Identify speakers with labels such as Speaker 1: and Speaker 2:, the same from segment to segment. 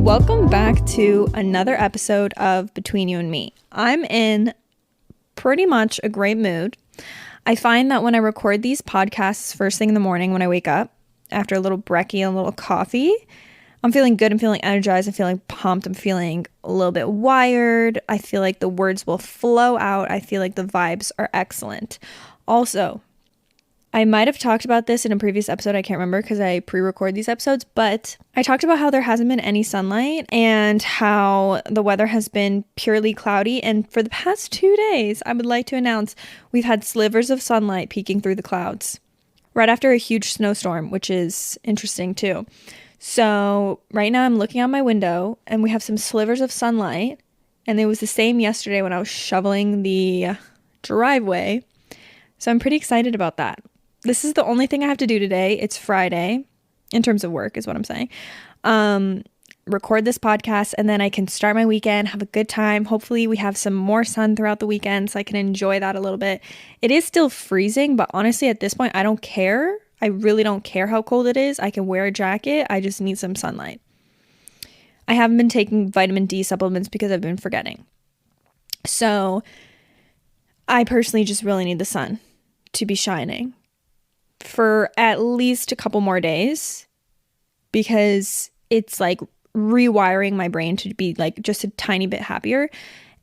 Speaker 1: Welcome back to another episode of Between You and Me. I'm in pretty much a great mood. I find that when I record these podcasts first thing in the morning when I wake up, after a little brekkie and a little coffee, I'm feeling good. I'm feeling energized. I'm feeling pumped. I'm feeling a little bit wired. I feel like the words will flow out. I feel like the vibes are excellent. Also, I might have talked about this in a previous episode. I can't remember because I pre-record these episodes, but I talked about how there hasn't been any sunlight and how the weather has been purely cloudy. And for the past 2 days, I would like to announce we've had slivers of sunlight peeking through the clouds right after a huge snowstorm, which is interesting too. So right now I'm looking out my window and we have some slivers of sunlight, and it was the same yesterday when I was shoveling the driveway. So I'm pretty excited about that. This is the only thing I have to do today. It's Friday, in terms of work is what I'm saying. Record this podcast and then I can start my weekend, have a good time. Hopefully we have some more sun throughout the weekend so I can enjoy that a little bit. It is still freezing, but honestly at this point I don't care. I really don't care how cold it is. I can wear a jacket. I just need some sunlight. I haven't been taking vitamin D supplements because I've been forgetting. So I personally just really need the sun to be shining for at least a couple more days, because it's like rewiring my brain to be like just a tiny bit happier.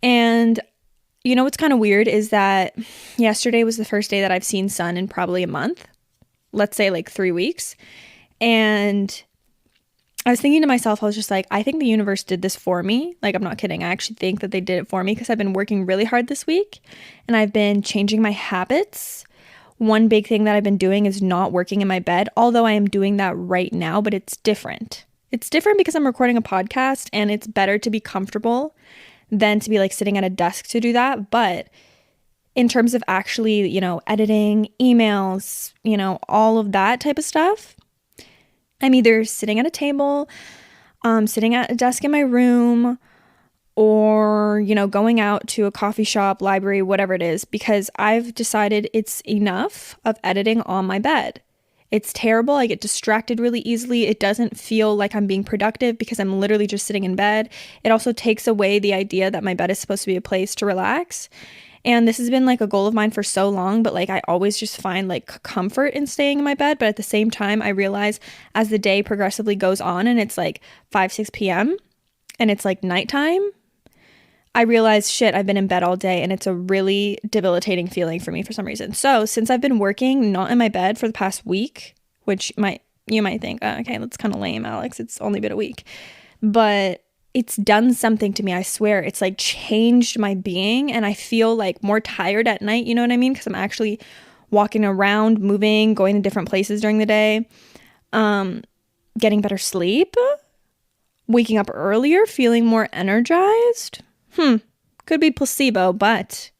Speaker 1: And you know what's kind of weird is that yesterday was the first day that I've seen sun in probably a month, let's say like 3 weeks. And I was thinking to myself, I was just like, I think the universe did this for me. Like, I'm not kidding. I actually think that they did it for me because I've been working really hard this week and I've been changing my habits. One big thing that I've been doing is not working in my bed, although I am doing that right now, but it's different. It's different because I'm recording a podcast and it's better to be comfortable than to be like sitting at a desk to do that. But in terms of actually, editing, emails, all of that type of stuff, I'm either sitting at a table, sitting at a desk in my room, or, going out to a coffee shop, library, whatever it is, because I've decided it's enough of editing on my bed. It's terrible. I get distracted really easily. It doesn't feel like I'm being productive because I'm literally just sitting in bed. It also takes away the idea that my bed is supposed to be a place to relax. And this has been like a goal of mine for so long, but like I always just find like comfort in staying in my bed. But at the same time, I realize as the day progressively goes on and it's like 6 p.m. and it's like nighttime, I realize, shit, I've been in bed all day and it's a really debilitating feeling for me for some reason. So since I've been working not in my bed for the past week, which you might think, oh, okay, that's kind of lame, Alex. It's only been a week. But it's done something to me. I swear. It's like changed my being and I feel like more tired at night. You know what I mean? Because I'm actually walking around, moving, going to different places during the day, getting better sleep, waking up earlier, feeling more energized. Could be placebo, but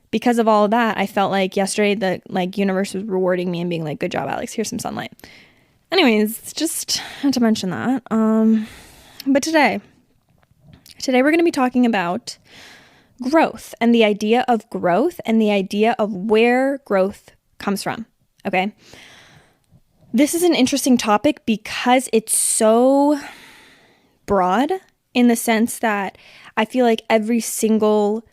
Speaker 1: because of all of that, I felt like yesterday the universe was rewarding me and being like, good job, Alex, here's some sunlight. Anyways, just had to mention that. But today we're going to be talking about growth and the idea of growth and the idea of where growth comes from. Okay. This is an interesting topic because it's so broad in the sense that I feel like every single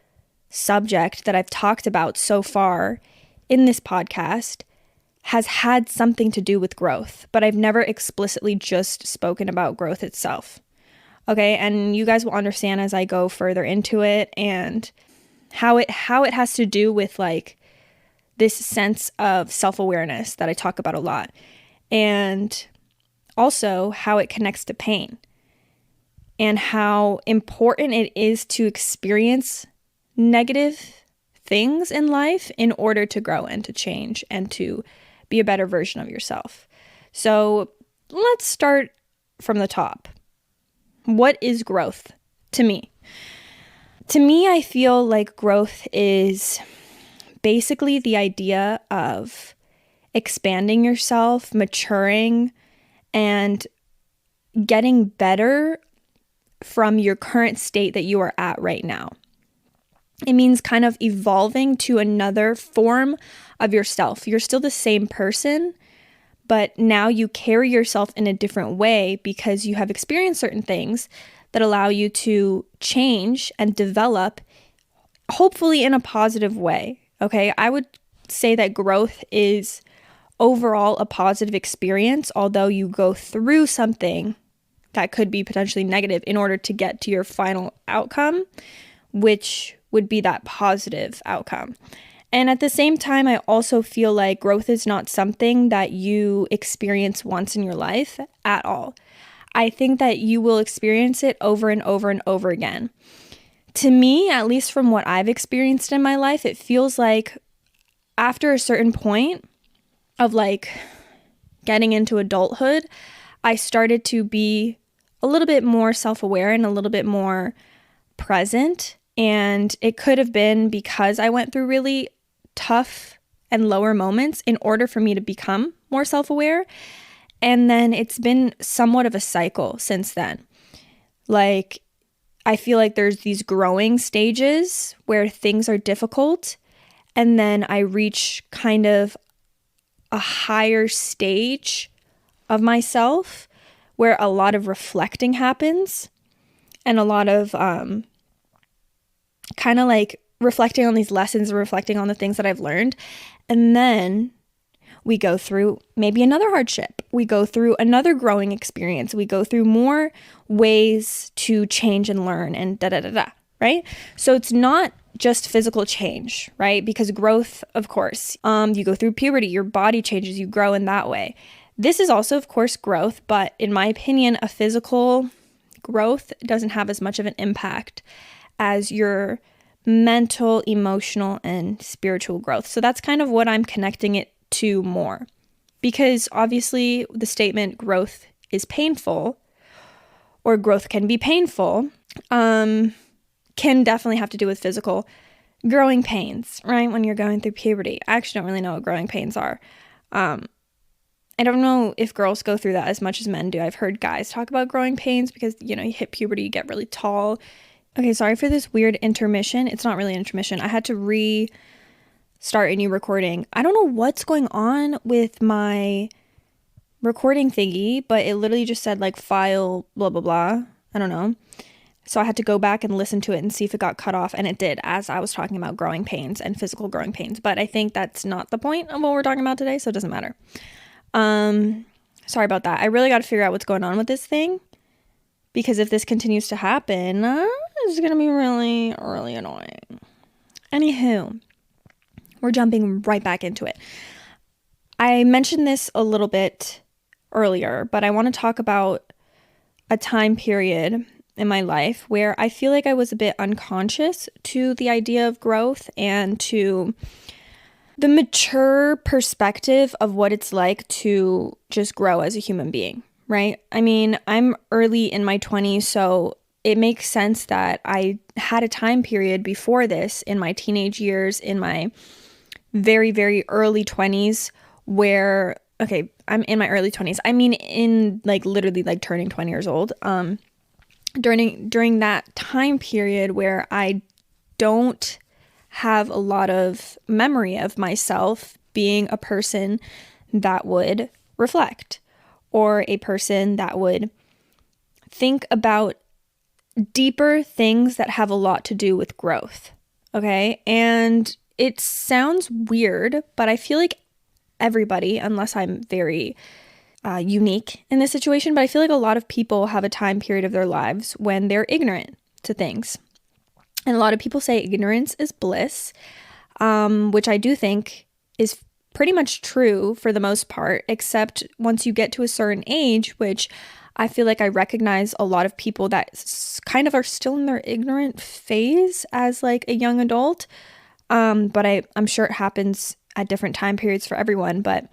Speaker 1: subject that I've talked about so far in this podcast has had something to do with growth, but I've never explicitly just spoken about growth itself. Okay, and you guys will understand as I go further into it and how it has to do with like this sense of self-awareness that I talk about a lot, and also how it connects to pain and how important it is to experience negative things in life in order to grow and to change and to be a better version of yourself. So let's start from the top. What is growth to me? To me, I feel like growth is basically the idea of expanding yourself, maturing, and getting better from your current state that you are at right now. It means kind of evolving to another form of yourself. You're still the same person, but now you carry yourself in a different way because you have experienced certain things that allow you to change and develop, hopefully in a positive way. Okay, I would say that growth is overall a positive experience, although you go through something that could be potentially negative in order to get to your final outcome, which would be that positive outcome. And at the same time, I also feel like growth is not something that you experience once in your life at all. I think that you will experience it over and over and over again. To me, at least from what I've experienced in my life, it feels like after a certain point of like getting into adulthood, I started to be a little bit more self-aware and a little bit more present. And it could have been because I went through really tough and lower moments in order for me to become more self-aware. And then it's been somewhat of a cycle since then. Like, I feel like there's these growing stages where things are difficult, and then I reach kind of a higher stage of myself where a lot of reflecting happens and a lot of kind of like reflecting on these lessons and reflecting on the things that I've learned. And then we go through maybe another hardship. We go through another growing experience. We go through more ways to change and learn and right? So it's not just physical change, right? Because growth, of course, you go through puberty, your body changes, you grow in that way. This is also, of course, growth, but in my opinion, a physical growth doesn't have as much of an impact as your mental, emotional, and spiritual growth. So that's kind of what I'm connecting it to more. Because obviously the statement growth is painful, or growth can be painful, can definitely have to do with physical growing pains, right? When you're going through puberty. I actually don't really know what growing pains are. I don't know if girls go through that as much as men do. I've heard guys talk about growing pains because, you hit puberty, you get really tall. Okay, sorry for this weird intermission. It's not really an intermission. I had to restart a new recording. I don't know what's going on with my recording thingy, but it literally just said like file blah, blah, blah. I don't know. So I had to go back and listen to it and see if it got cut off, and it did, as I was talking about growing pains and physical growing pains. But I think that's not the point of what we're talking about today, so it doesn't matter. Sorry about that. I really got to figure out what's going on with this thing, because if this continues to happen, it's going to be really, really annoying. Anywho, we're jumping right back into it. I mentioned this a little bit earlier, but I want to talk about a time period in my life where I feel like I was a bit unconscious to the idea of growth and to the mature perspective of what it's like to just grow as a human being, right? I mean, I'm early in my 20s, so it makes sense that I had a time period before this in my teenage years, in my very, very early 20s where, okay, I'm in my early 20s. I mean, in like literally like turning 20 years old. During that time period where I don't have a lot of memory of myself being a person that would reflect, or a person that would think about deeper things that have a lot to do with growth. Okay. And it sounds weird, but I feel like everybody, unless I'm very unique in this situation, but I feel like a lot of people have a time period of their lives when they're ignorant to things. And a lot of people say ignorance is bliss, which I do think is pretty much true for the most part, except once you get to a certain age, which I feel like I recognize a lot of people that kind of are still in their ignorant phase as like a young adult. But I'm sure it happens at different time periods for everyone. But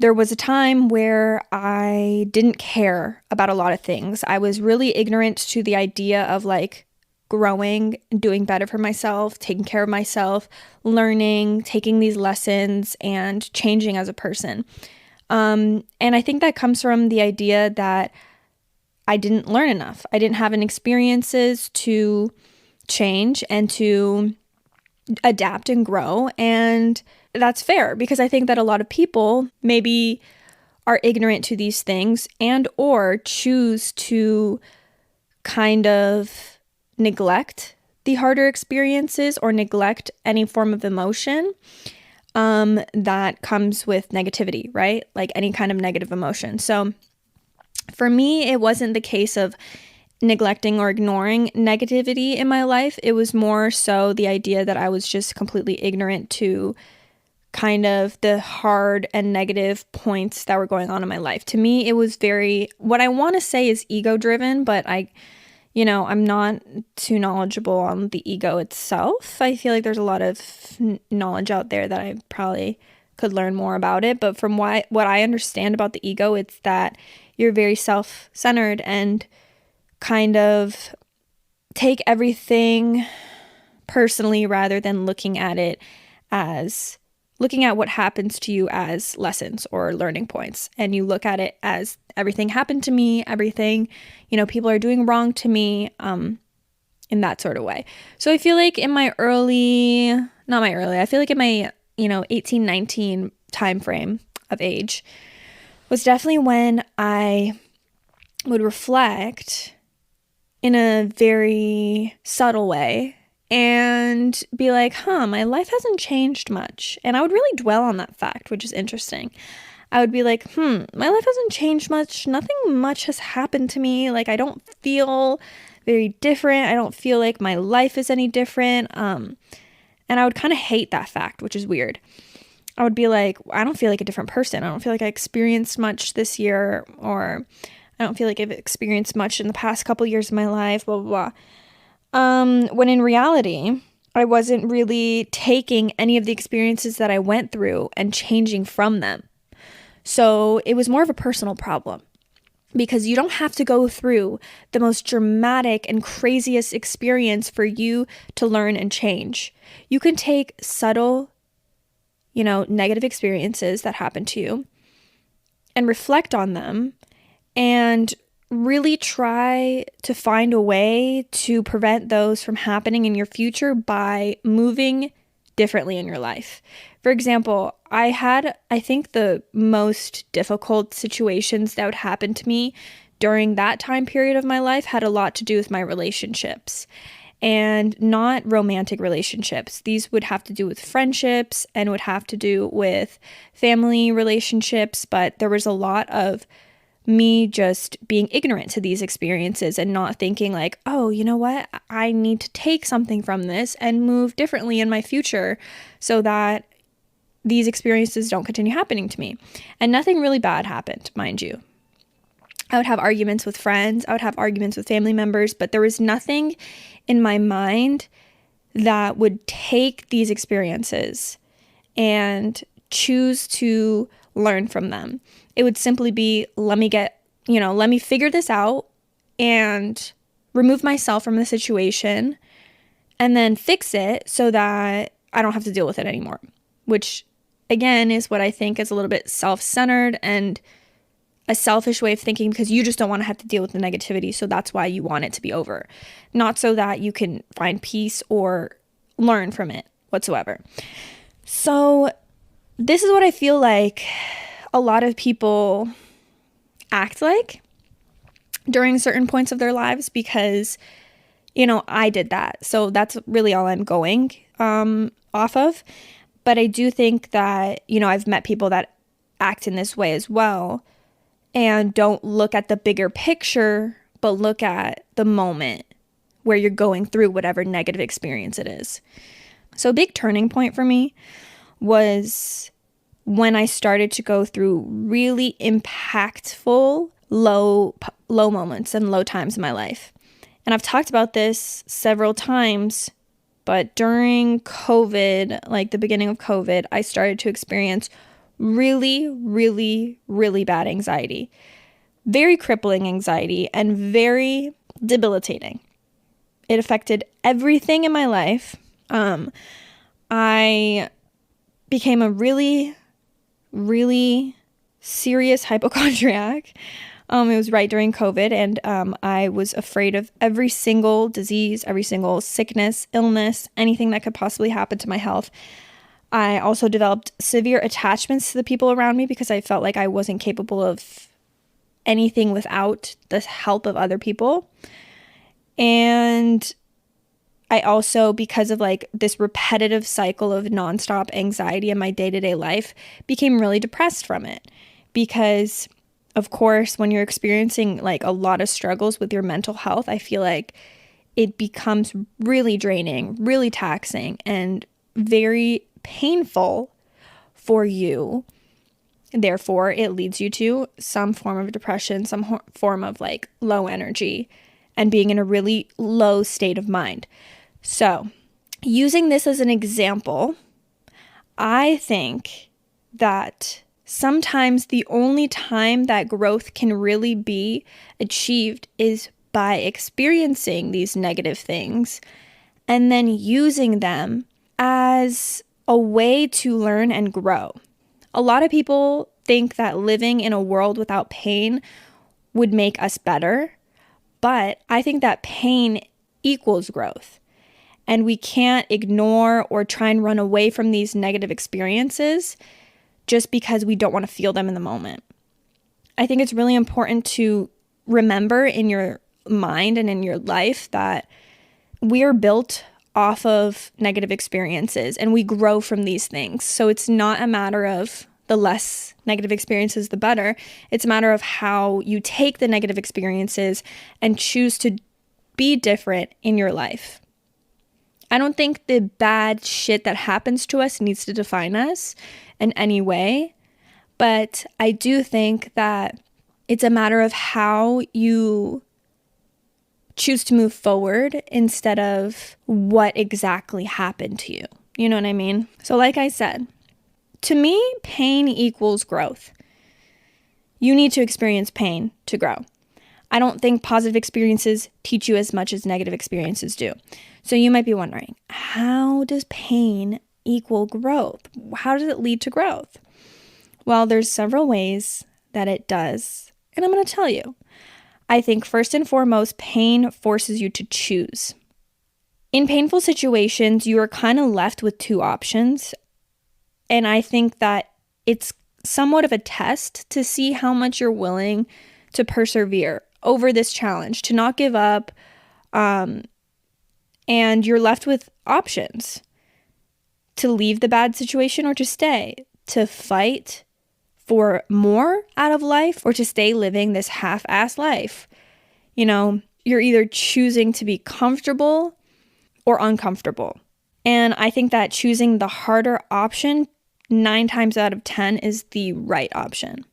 Speaker 1: there was a time where I didn't care about a lot of things. I was really ignorant to the idea of like growing, doing better for myself, taking care of myself, learning, taking these lessons, and changing as a person. And I think that comes from the idea that I didn't learn enough. I didn't have any experiences to change and to adapt and grow. And that's fair, because I think that a lot of people maybe are ignorant to these things and or choose to kind of neglect the harder experiences or neglect any form of emotion that comes with negativity, right? Like any kind of negative emotion. So for me, it wasn't the case of neglecting or ignoring negativity in my life. It was more so the idea that I was just completely ignorant to kind of the hard and negative points that were going on in my life. To me, it was very, what I want to say is ego driven, but I'm not too knowledgeable on the ego itself. I feel like there's a lot of knowledge out there that I probably could learn more about it. But from what I understand about the ego, it's that you're very self-centered and kind of take everything personally rather than looking at what happens to you as lessons or learning points. And you look at it as everything happened to me, everything, people are doing wrong to me, in that sort of way. So I feel like in my I feel like in my, 18, 19 time frame of age was definitely when I would reflect in a very subtle way and be like, my life hasn't changed much. And I would really dwell on that fact, which is interesting. I would be like, my life hasn't changed much. Nothing much has happened to me. Like, I don't feel very different. I don't feel like my life is any different. And I would kind of hate that fact, which is weird. I would be like, I don't feel like a different person. I don't feel like I experienced much this year, or I don't feel like I've experienced much in the past couple years of my life, blah, blah, blah. When in reality, I wasn't really taking any of the experiences that I went through and changing from them. So it was more of a personal problem, because you don't have to go through the most dramatic and craziest experience for you to learn and change. You can take subtle, negative experiences that happen to you and reflect on them and really try to find a way to prevent those from happening in your future by moving differently in your life. For example, I think the most difficult situations that would happen to me during that time period of my life had a lot to do with my relationships, and not romantic relationships. These would have to do with friendships and would have to do with family relationships, but there was a lot of me just being ignorant to these experiences and not thinking like, oh, you know what? I need to take something from this and move differently in my future so that these experiences don't continue happening to me. And nothing really bad happened, mind you. I would have arguments with friends. I would have arguments with family members, but there was nothing in my mind that would take these experiences and choose to learn from them. It would simply be, let me figure this out and remove myself from the situation and then fix it so that I don't have to deal with it anymore, which again is what I think is a little bit self-centered and a selfish way of thinking, because you just don't want to have to deal with the negativity. So that's why you want it to be over, not so that you can find peace or learn from it whatsoever. So this is what I feel like a lot of people act like during certain points of their lives, because, I did that. So that's really all I'm going off of. But I do think that, I've met people that act in this way as well and don't look at the bigger picture, but look at the moment where you're going through whatever negative experience it is. So a big turning point for me was when I started to go through really impactful low moments and low times in my life. And I've talked about this several times, but during COVID, like the beginning of COVID, I started to experience really, really, really bad anxiety. Very crippling anxiety and very debilitating. It affected everything in my life. I became a really, really serious hypochondriac. It was right during COVID, and I was afraid of every single disease, every single sickness, illness, anything that could possibly happen to my health. I also developed severe attachments to the people around me because I felt like I wasn't capable of anything without the help of other people. And I also, because of like this repetitive cycle of nonstop anxiety in my day-to-day life, became really depressed from it. Because, of course, when you're experiencing like a lot of struggles with your mental health, I feel like it becomes really draining, really taxing, and very painful for you. Therefore, it leads you to some form of depression, some form of like low energy, and being in a really low state of mind. So, using this as an example, I think that sometimes the only time that growth can really be achieved is by experiencing these negative things and then using them as a way to learn and grow. A lot of people think that living in a world without pain would make us better, but I think that pain equals growth. And we can't ignore or try and run away from these negative experiences just because we don't want to feel them in the moment. I think it's really important to remember in your mind and in your life that we are built off of negative experiences and we grow from these things. So it's not a matter of the less negative experiences, the better. It's a matter of how you take the negative experiences and choose to be different in your life. I don't think the bad shit that happens to us needs to define us in any way, but I do think that it's a matter of how you choose to move forward instead of what exactly happened to you. You know what I mean? So like I said, to me, pain equals growth. You need to experience pain to grow. I don't think positive experiences teach you as much as negative experiences do. So you might be wondering, how does pain equal growth? How does it lead to growth? Well, there's several ways that it does, and I'm going to tell you. I think first and foremost, pain forces you to choose. In painful situations, you are kind of left with two options, and I think that it's somewhat of a test to see how much you're willing to persevere over this challenge, to not give up, and you're left with options to leave the bad situation or to stay, to fight for more out of life or to stay living this half-assed life. You know, you're either choosing to be comfortable or uncomfortable. And I think that choosing the harder option 9 times out of 10 is the right option,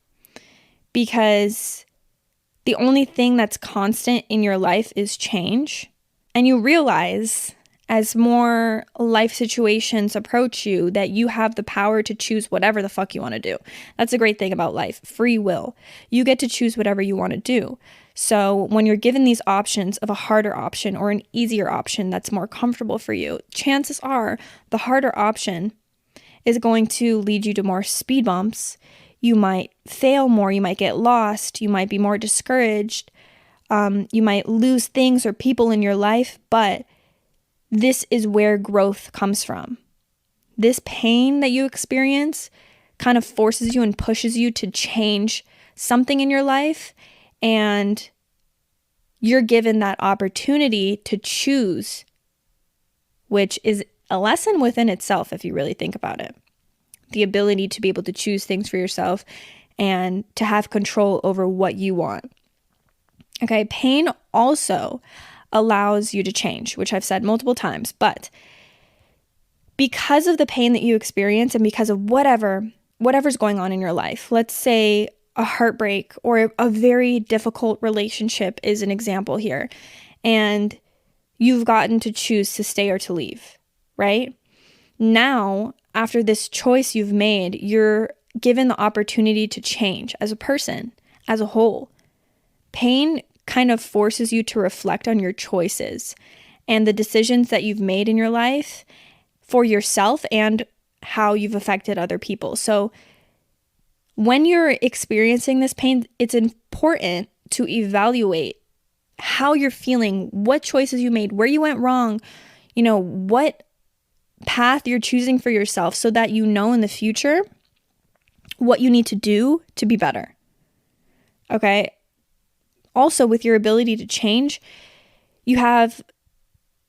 Speaker 1: because the only thing that's constant in your life is change. And you realize as more life situations approach you that you have the power to choose whatever the fuck you want to do. That's a great thing about life, free will. You get to choose whatever you want to do. So when you're given these options of a harder option or an easier option that's more comfortable for you, chances are the harder option is going to lead you to more speed bumps. You might fail more, you might get lost, you might be more discouraged, you might lose things or people in your life, but this is where growth comes from. This pain that you experience kind of forces you and pushes you to change something in your life, and you're given that opportunity to choose, which is a lesson within itself if you really think about it. The ability to be able to choose things for yourself and to have control over what you want. Okay, pain also allows you to change, which I've said multiple times, but because of the pain that you experience and because of whatever's going on in your life, let's say a heartbreak or a very difficult relationship is an example here, and you've gotten to choose to stay or to leave, right? Now, after this choice you've made, you're given the opportunity to change as a person, as a whole. Pain kind of forces you to reflect on your choices and the decisions that you've made in your life for yourself and how you've affected other people. So when you're experiencing this pain, it's important important to evaluate how you're feeling, what choices you made, where you went wrong, what path you're choosing for yourself, so that you know in the future what you need to do to be better. Okay? Also, with your ability to change, you have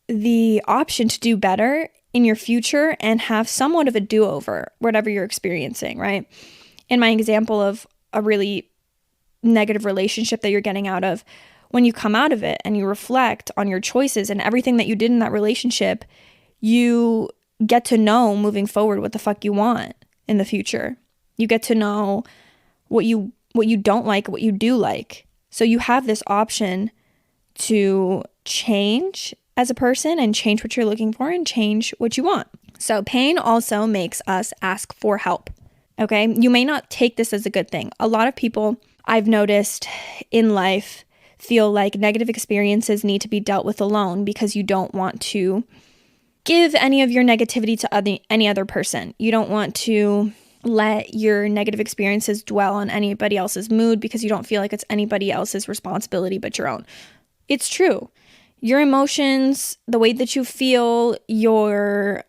Speaker 1: the option to do better in your future and have somewhat of a do-over, whatever you're experiencing, right? In my example of a really negative relationship that you're getting out of, when you come out of it and you reflect on your choices and everything that you did in that relationship, you get to know moving forward what the fuck you want in the future. You get to know what you don't like, what you do like. So you have this option to change as a person and change what you're looking for and change what you want. So pain also makes us ask for help. Okay? You may not take this as a good thing. A lot of people I've noticed in life feel like negative experiences need to be dealt with alone because you don't want to give any of your negativity to any other person. You don't want to let your negative experiences dwell on anybody else's mood because you don't feel like it's anybody else's responsibility but your own. It's true. Your emotions, the way that you feel, your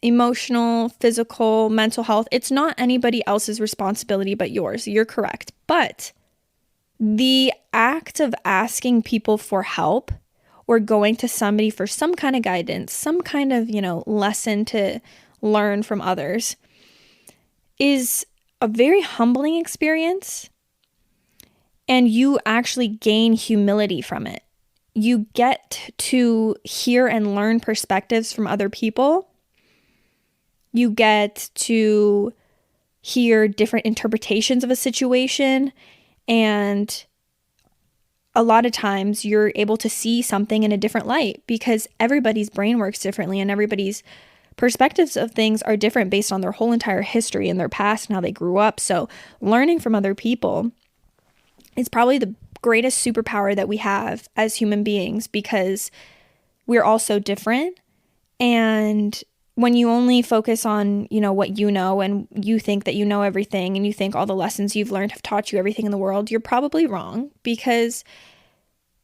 Speaker 1: emotional, physical, mental health, it's not anybody else's responsibility but yours. You're correct. But the act of asking people for help or going to somebody for some kind of guidance, some kind of, lesson to learn from others is a very humbling experience, and you actually gain humility from it. You get to hear and learn perspectives from other people. You get to hear different interpretations of a situation, and a lot of times you're able to see something in a different light because everybody's brain works differently and everybody's perspectives of things are different based on their whole entire history and their past and how they grew up. So learning from other people is probably the greatest superpower that we have as human beings because we're all so different. And when you only focus on, what you know and you think that you know everything and you think all the lessons you've learned have taught you everything in the world, you're probably wrong because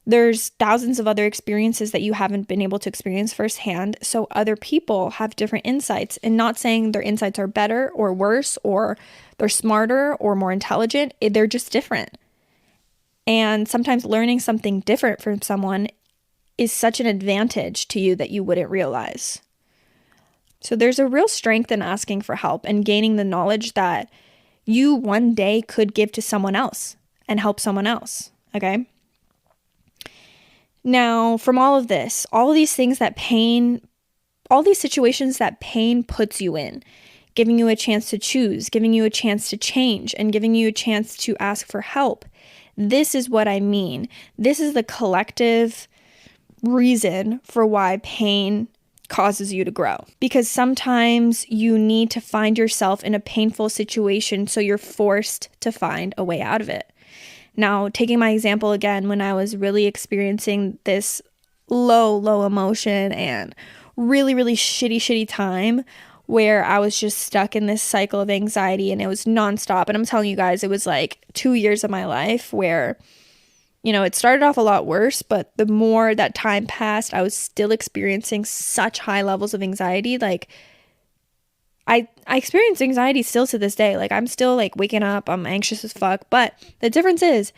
Speaker 1: there's thousands of other experiences that you haven't been able to experience firsthand. So other people have different insights, and not saying their insights are better or worse or they're smarter or more intelligent. They're just different. And sometimes learning something different from someone is such an advantage to you that you wouldn't realize. So there's a real strength in asking for help and gaining the knowledge that you one day could give to someone else and help someone else, okay? Now, from all of this, all of these things that pain, all these situations that pain puts you in, giving you a chance to choose, giving you a chance to change, and giving you a chance to ask for help, this is what I mean. This is the collective reason for why pain causes you to grow. Because sometimes you need to find yourself in a painful situation, so you're forced to find a way out of it. Now, taking my example again, when I was really experiencing this low emotion and really, really shitty time where I was just stuck in this cycle of anxiety and it was nonstop. And I'm telling you guys, it was like 2 years of my life where, it started off a lot worse, but the more that time passed, I was still experiencing such high levels of anxiety. Like, I experience anxiety still to this day. Like, I'm still like waking up, I'm anxious as fuck. But the difference is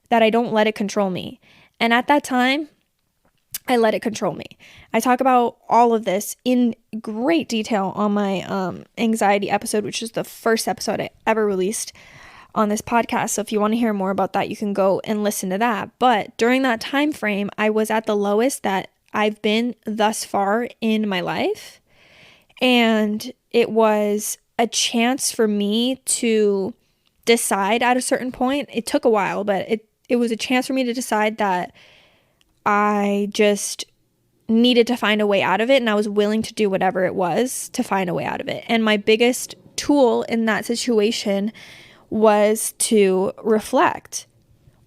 Speaker 1: that I don't let it control me. And at that time, I let it control me. I talk about all of this in great detail on my anxiety episode, which is the first episode I ever released on this podcast. So if you want to hear more about that, you can go and listen to that. But during that time frame, I was at the lowest that I've been thus far in my life. And it was a chance for me to decide at a certain point. It took a while, but it was a chance for me to decide that I just needed to find a way out of it, and I was willing to do whatever it was to find a way out of it. And my biggest tool in that situation was to reflect.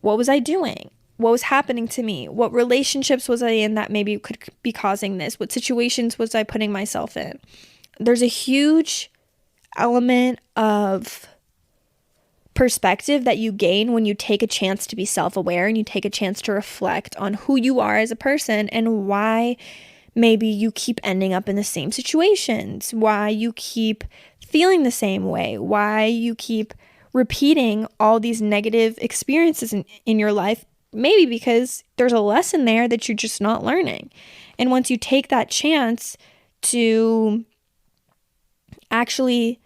Speaker 1: What was I doing? What was happening to me? What relationships was I in that maybe could be causing this? What situations was I putting myself in? There's a huge element of perspective that you gain when you take a chance to be self-aware and you take a chance to reflect on who you are as a person and why maybe you keep ending up in the same situations, why you keep feeling the same way, why you keep repeating all these negative experiences in your life, maybe because there's a lesson there that you're just not learning. And once you take that chance to actually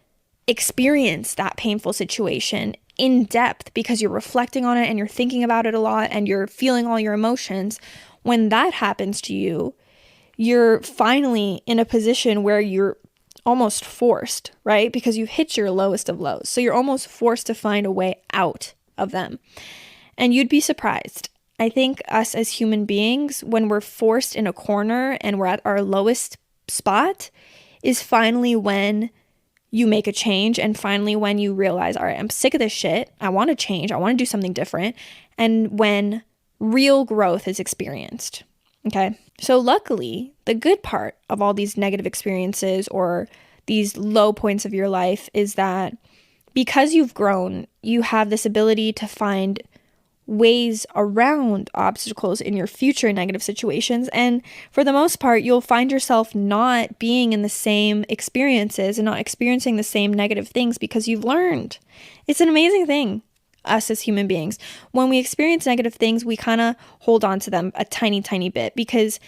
Speaker 1: experience that painful situation in depth because you're reflecting on it and you're thinking about it a lot and you're feeling all your emotions, when that happens to you, you're finally in a position where you're almost forced, right? Because you've hit your lowest of lows. So you're almost forced to find a way out of them. And you'd be surprised. I think us as human beings, when we're forced in a corner and we're at our lowest spot, is finally when you make a change and finally when you realize, all right, I'm sick of this shit. I want to change. I want to do something different. And when real growth is experienced. Okay. So luckily, the good part of all these negative experiences or these low points of your life is that because you've grown, you have this ability to find ways around obstacles in your future negative situations. And for the most part, you'll find yourself not being in the same experiences and not experiencing the same negative things because you've learned. It's an amazing thing, us as human beings. When we experience negative things, we kind of hold on to them a tiny, tiny bit because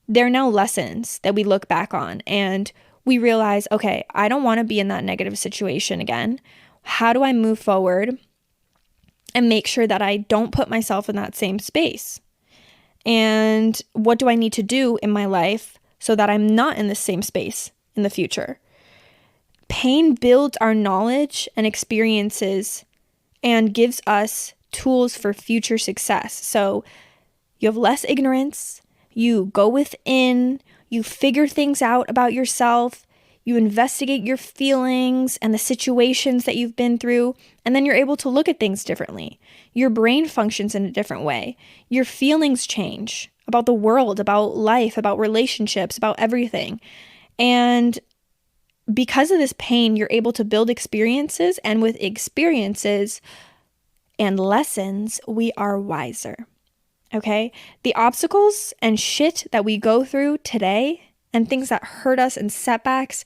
Speaker 1: they're now lessons that we look back on and we realize, okay, I don't want to be in that negative situation again. How do I move forward and make sure that I don't put myself in that same space? And what do I need to do in my life so that I'm not in the same space in the future? Pain builds our knowledge and experiences and gives us tools for future success. So you have less ignorance, you go within, you figure things out about yourself, you investigate your feelings and the situations that you've been through, and then you're able to look at things differently. Your brain functions in a different way. Your feelings change about the world, about life, about relationships, about everything. And because of this pain, you're able to build experiences, and with experiences and lessons, we are wiser. Okay? The obstacles and shit that we go through today and things that hurt us and setbacks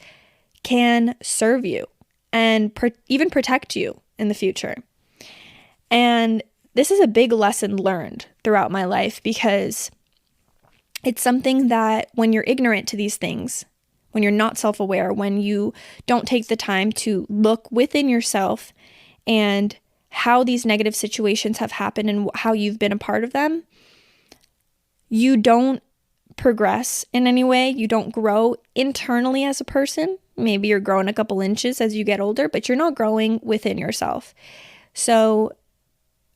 Speaker 1: can serve you and even protect you in the future. And this is a big lesson learned throughout my life because it's something that when you're ignorant to these things, when you're not self-aware, when you don't take the time to look within yourself and how these negative situations have happened and how you've been a part of them, you don't progress in any way. You don't grow internally as a person. Maybe you're growing a couple inches as you get older, but you're not growing within yourself. So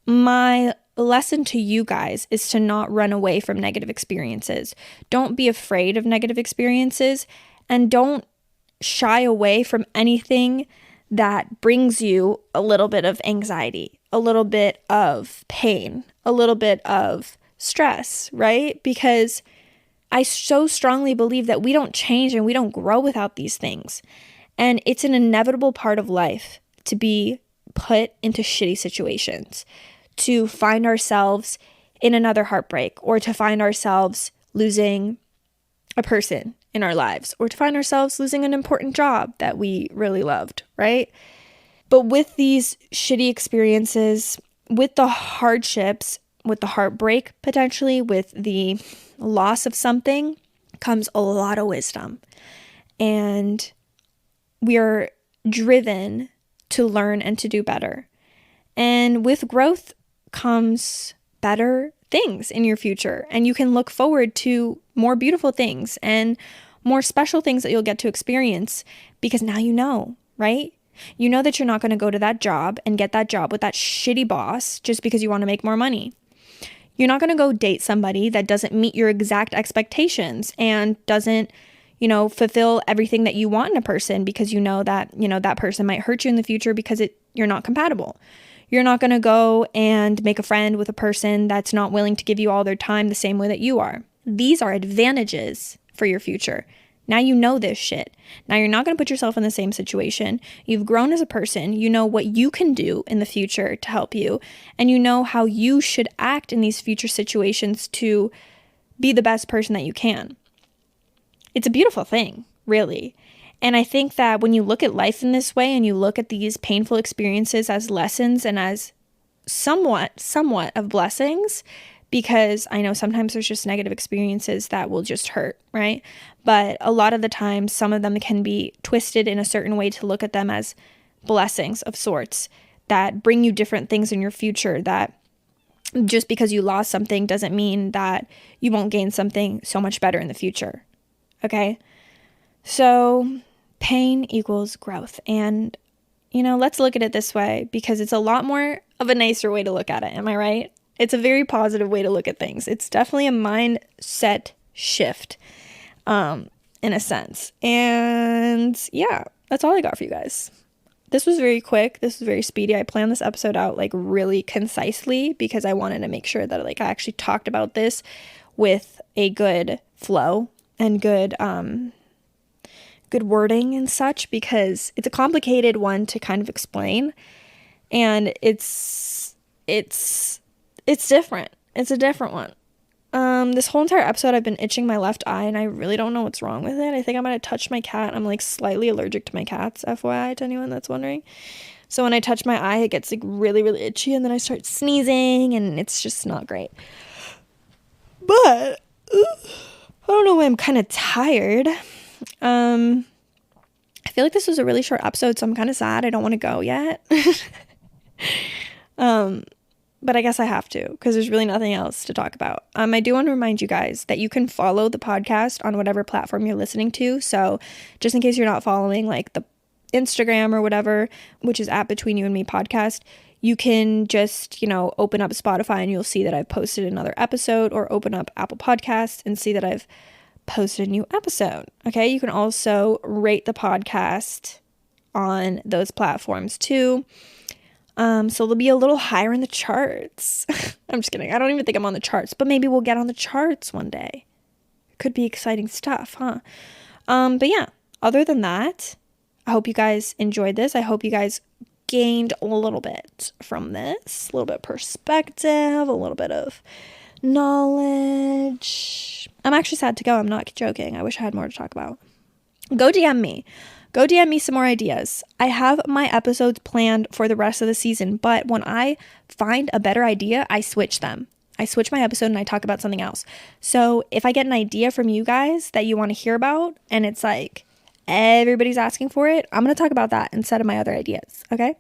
Speaker 1: my lesson to you guys is to not run away from negative experiences. Don't be afraid of negative experiences and don't shy away from anything that brings you a little bit of anxiety, a little bit of pain, a little bit of stress, right? Because I so strongly believe that we don't change and we don't grow without these things. And it's an inevitable part of life to be put into shitty situations, to find ourselves in another heartbreak, or to find ourselves losing a person in our lives, or to find ourselves losing an important job that we really loved, right? But with these shitty experiences, with the hardships, with the heartbreak potentially, with the loss of something, comes a lot of wisdom. And we are driven to learn and to do better. And with growth comes better things in your future. And you can look forward to more beautiful things and more special things that you'll get to experience because now you know, right? You know that you're not going to go to that job and get that job with that shitty boss just because you want to make more money. You're not going to go date somebody that doesn't meet your exact expectations and doesn't, fulfill everything that you want in a person because you know that, that person might hurt you in the future because you're not compatible. You're not going to go and make a friend with a person that's not willing to give you all their time the same way that you are. These are advantages for your future, Now you know this shit. Now you're not going to put yourself in the same situation. You've grown as a person. You know what you can do in the future to help you. And you know how you should act in these future situations to be the best person that you can. It's a beautiful thing, really. And I think that when you look at life in this way and you look at these painful experiences as lessons and as somewhat of blessings, because I know sometimes there's just negative experiences that will just hurt, right? But a lot of the time, some of them can be twisted in a certain way to look at them as blessings of sorts that bring you different things in your future, that just because you lost something doesn't mean that you won't gain something so much better in the future, okay? So pain equals growth. And, let's look at it this way, because it's a lot more of a nicer way to look at it. Am I right? It's a very positive way to look at things. It's definitely a mindset shift, in a sense. And yeah, that's all I got for you guys. This was very quick. This was very speedy. I planned this episode out really concisely because I wanted to make sure that I actually talked about this with a good flow and good wording and such, because it's a complicated one to kind of explain, and it's different. It's a different one. This whole entire episode I've been itching my left eye, and I really don't know what's wrong with it. I think I might have touched my cat. I'm slightly allergic to my cats, FYI, to anyone that's wondering. So when I touch my eye, it gets really, really itchy, and then I start sneezing, and it's just not great. But I don't know why I'm kind of tired. I feel like this was a really short episode, so I'm kind of sad. I don't want to go yet. But I guess I have to, because there's really nothing else to talk about. I do want to remind you guys that you can follow the podcast on whatever platform you're listening to. So just in case you're not following the Instagram or whatever, which is at Between You and Me podcast, you can just, open up Spotify and you'll see that I've posted another episode, or open up Apple Podcasts and see that I've posted a new episode. Okay. You can also rate the podcast on those platforms too. So they'll be a little higher in the charts. I'm just kidding. I don't even think I'm on the charts, but maybe we'll get on the charts one day. Could be exciting stuff, huh? But yeah, other than that, I hope you guys enjoyed this. I hope you guys gained a little bit from this, a little bit of perspective, a little bit of knowledge. I'm actually sad to go. I'm not joking. I wish I had more to talk about. Go DM me. Go DM me some more ideas. I have my episodes planned for the rest of the season, but when I find a better idea, I switch them. I switch my episode and I talk about something else. So if I get an idea from you guys that you want to hear about, and it's everybody's asking for it, I'm going to talk about that instead of my other ideas, okay?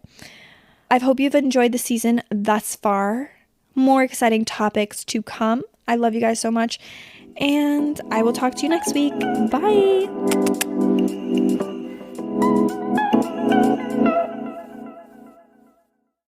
Speaker 1: I hope you've enjoyed the season thus far. More exciting topics to come. I love you guys so much, and I will talk to you next week. Bye!